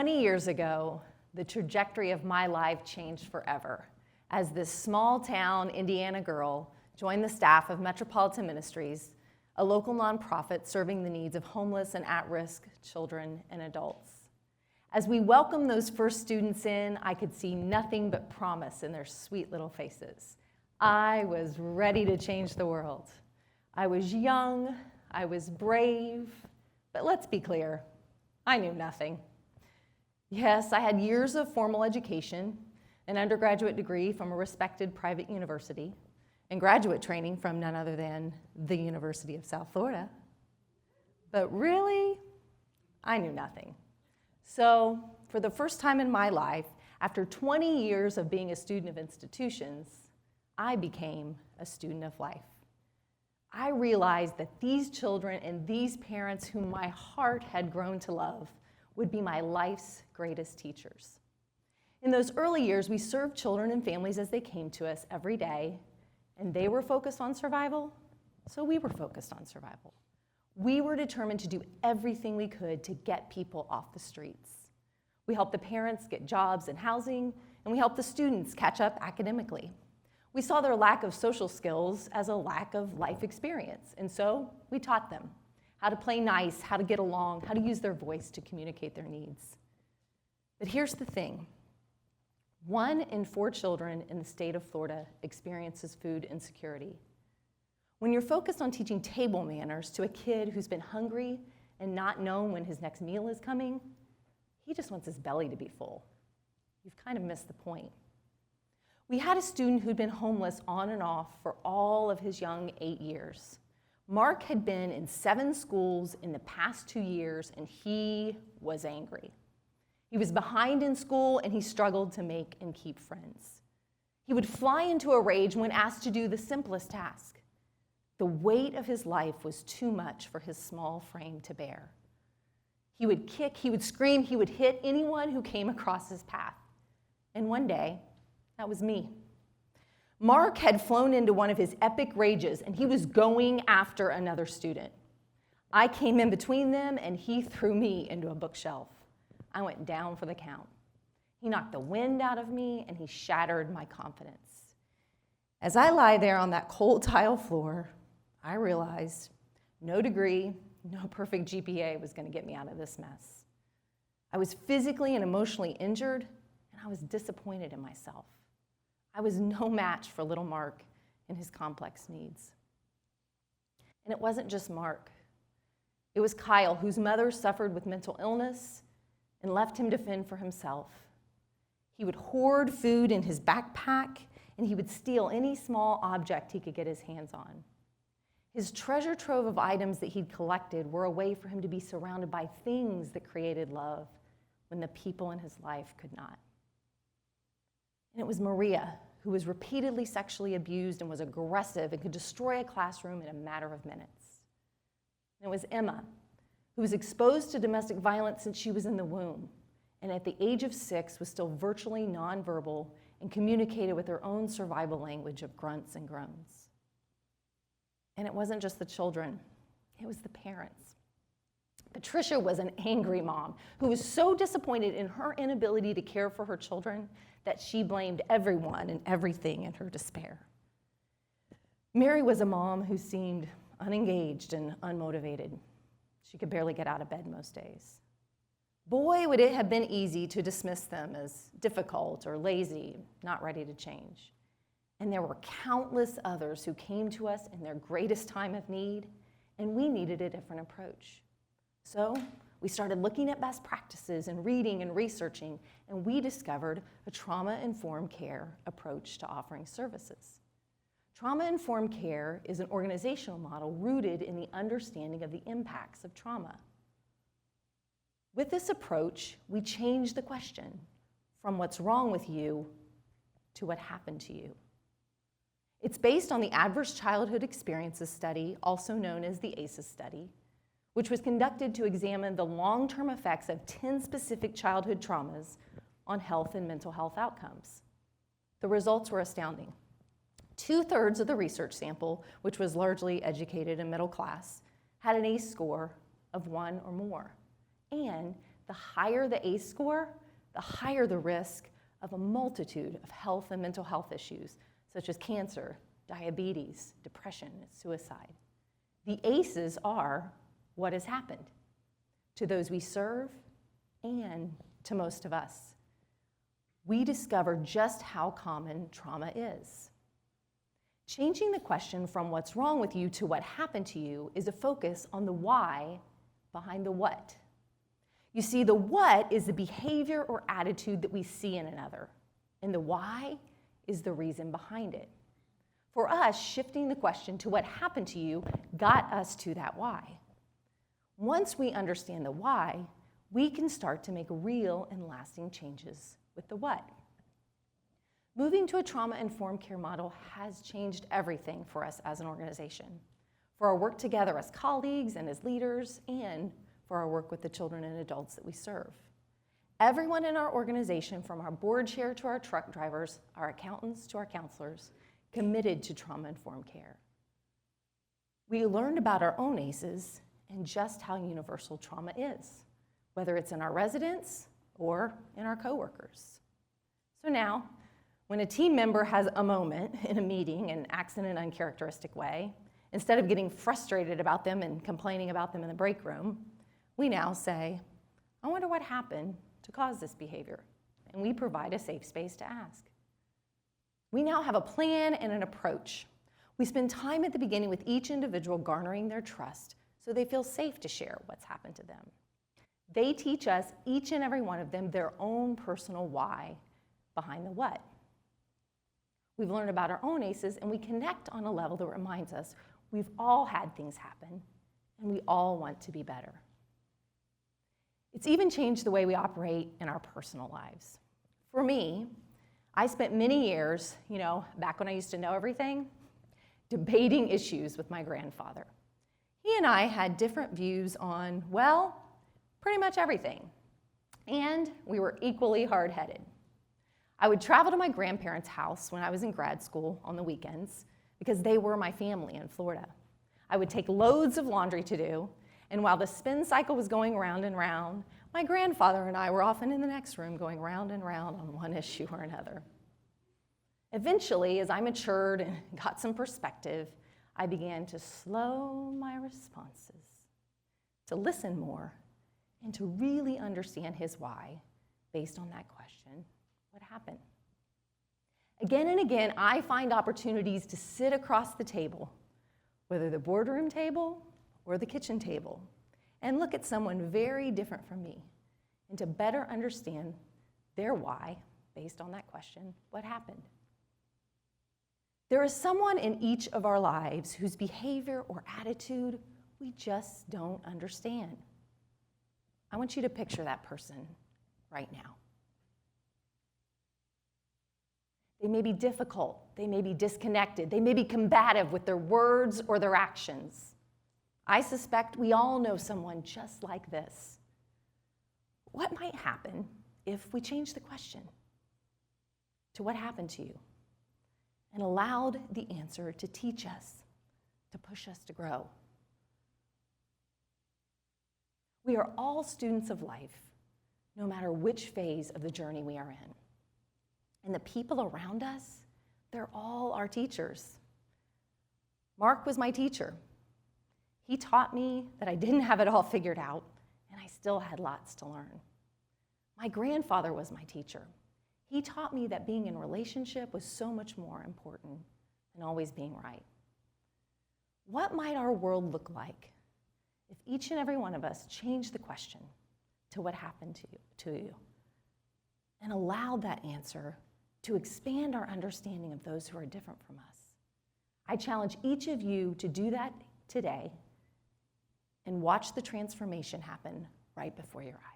20 years ago, the trajectory of my life changed forever as this small town Indiana girl joined the staff of Metropolitan Ministries, a local nonprofit serving the needs of homeless and at-risk children and adults. As we welcomed those first students in, I could see nothing but promise in their sweet little faces. I was ready to change the world. I was young, I was brave, but let's be clear, I knew nothing. Yes, I had years of formal education, an undergraduate degree from a respected private university, and graduate training from none other than the University of South Florida. But really, I knew nothing. So, for the first time in my life, after 20 years of being a student of institutions, I became a student of life. I realized that these children and these parents whom my heart had grown to love would be my life's greatest teachers. In those early years, we served children and families as they came to us every day, and they were focused on survival, so we were focused on survival. We were determined to do everything we could to get people off the streets. We helped the parents get jobs and housing, and we helped the students catch up academically. We saw their lack of social skills as a lack of life experience, and so we taught them how to play nice, how to get along, how to use their voice to communicate their needs. But here's the thing. 1 in 4 children in the state of Florida experiences food insecurity. When you're focused on teaching table manners to a kid who's been hungry and not known when his next meal is coming, he just wants his belly to be full. You've kind of missed the point. We had a student who'd been homeless on and off for all of his young 8 years. Mark had been in 7 schools in the past 2 years, and he was angry. He was behind in school, and he struggled to make and keep friends. He would fly into a rage when asked to do the simplest task. The weight of his life was too much for his small frame to bear. He would kick, he would scream, he would hit anyone who came across his path. And one day, that was me. Mark had flown into one of his epic rages, and he was going after another student. I came in between them, and he threw me into a bookshelf. I went down for the count. He knocked the wind out of me, and he shattered my confidence. As I lie there on that cold tile floor, I realized no degree, no perfect GPA was going to get me out of this mess. I was physically and emotionally injured, and I was disappointed in myself. I was no match for little Mark and his complex needs. And it wasn't just Mark. It was Kyle, whose mother suffered with mental illness and left him to fend for himself. He would hoard food in his backpack, and he would steal any small object he could get his hands on. His treasure trove of items that he'd collected were a way for him to be surrounded by things that created love when the people in his life could not. And it was Maria, who was repeatedly sexually abused and was aggressive and could destroy a classroom in a matter of minutes. And it was Emma, who was exposed to domestic violence since she was in the womb, and at the age of 6 was still virtually nonverbal and communicated with her own survival language of grunts and groans. And it wasn't just the children, it was the parents. Patricia was an angry mom who was so disappointed in her inability to care for her children that she blamed everyone and everything in her despair. Mary was a mom who seemed unengaged and unmotivated. She could barely get out of bed most days. Boy, would it have been easy to dismiss them as difficult or lazy, not ready to change. And there were countless others who came to us in their greatest time of need, and we needed a different approach. So we started looking at best practices and reading and researching, and we discovered a trauma-informed care approach to offering services. Trauma-informed care is an organizational model rooted in the understanding of the impacts of trauma. With this approach, we changed the question from what's wrong with you to what happened to you. It's based on the Adverse Childhood Experiences Study, also known as the ACEs study, which was conducted to examine the long-term effects of 10 specific childhood traumas on health and mental health outcomes. The results were astounding. 2/3 of the research sample, which was largely educated and middle class, had an ACE score of 1 or more. And the higher the ACE score, the higher the risk of a multitude of health and mental health issues, such as cancer, diabetes, depression, and suicide. The ACEs are what has happened to those we serve and to most of us. We discover just how common trauma is. Changing the question from what's wrong with you to what happened to you is a focus on the why behind the what. You see, the what is the behavior or attitude that we see in another, and the why is the reason behind it. For us, shifting the question to what happened to you got us to that why. Once we understand the why, we can start to make real and lasting changes with the what. Moving to a trauma-informed care model has changed everything for us as an organization, for our work together as colleagues and as leaders, and for our work with the children and adults that we serve. Everyone in our organization, from our board chair to our truck drivers, our accountants to our counselors, committed to trauma-informed care. We learned about our own ACEs and just how universal trauma is, whether it's in our residents or in our coworkers. So now, when a team member has a moment in a meeting and acts in an uncharacteristic way, instead of getting frustrated about them and complaining about them in the break room, we now say, I wonder what happened to cause this behavior, and we provide a safe space to ask. We now have a plan and an approach. We spend time at the beginning with each individual garnering their trust so they feel safe to share what's happened to them. They teach us, each and every one of them, their own personal why behind the what. We've learned about our own ACEs, and we connect on a level that reminds us we've all had things happen, and we all want to be better. It's even changed the way we operate in our personal lives. For me, I spent many years, back when I used to know everything, debating issues with my grandfather. He and I had different views on, pretty much everything. And we were equally hard-headed. I would travel to my grandparents' house when I was in grad school on the weekends because they were my family in Florida. I would take loads of laundry to do, and while the spin cycle was going round and round, my grandfather and I were often in the next room going round and round on one issue or another. Eventually, as I matured and got some perspective, I began to slow my responses, to listen more, and to really understand his why based on that question, what happened? Again and again, I find opportunities to sit across the table, whether the boardroom table or the kitchen table, and look at someone very different from me, and to better understand their why based on that question, what happened? There is someone in each of our lives whose behavior or attitude we just don't understand. I want you to picture that person right now. They may be difficult, they may be disconnected, they may be combative with their words or their actions. I suspect we all know someone just like this. What might happen if we change the question to what happened to you and allowed the answer to teach us, to push us to grow? We are all students of life, no matter which phase of the journey we are in. And the people around us, they're all our teachers. Mark was my teacher. He taught me that I didn't have it all figured out, and I still had lots to learn. My grandfather was my teacher. He taught me that being in relationship was so much more important than always being right. What might our world look like if each and every one of us changed the question to what happened to you and allowed that answer to expand our understanding of those who are different from us? I challenge each of you to do that today and watch the transformation happen right before your eyes.